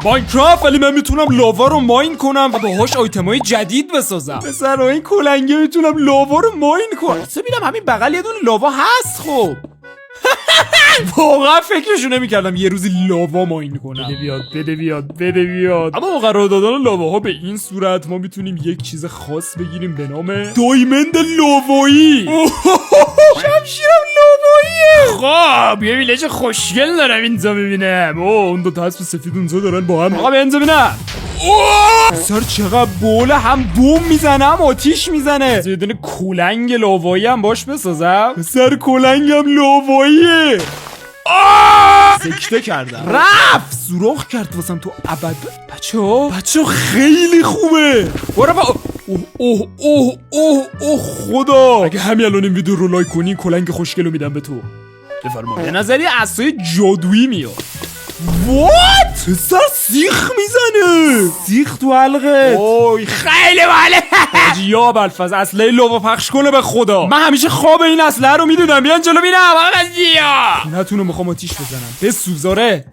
ماینکرافت، ولی من میتونم لاوا رو ماین کنم و باهاش آیتمای جدید بسازم. پسر این کلنگه میتونم لاوا رو ماین کنم. ببینم همین بغل یه دونه لاوا هست. خب واقعا فکرشو نمی‌کردم یه روزی لاوا ماین کنم. بده بیاد. اما با قرار دادن لاواها به این صورت ما میتونیم یک چیز خاص بگیریم به نام دایمند لاوایی. شمشیرم لاواییه. خب یه ویلج خوشگل دارم اینجا ببینم. اون دو تا اسب سفید اونجا دارن با هم. آقا بنز ببینم. سر چقدر بوله، هم بوم میزنه هم آتیش میزنه. یه دونه کلنگ لاوایی هم باش بسازم. سر کلنگم لاواییه. سکته کردم، رفت سوراخ کرد واسم تو ابد. بچه خیلی خوبه. برو با اوه خدا. اگه همین الان این ویدیو رو لایک کنی کلنگ خوشگلو میدم به تو. بفرما. به نظری عصای جادویی میاد. وات؟ پسر سیخ میزنه. سیخ تو حلقه. اوه خیلی باله. یا بلفز اسلحه لاوا پخش کنه به خدا. من همیشه خواب این اسلحه رو میدونم. بیان جلو بینم. آقا جیا نتونه میخوام آتیش بزنم. بسوزاره.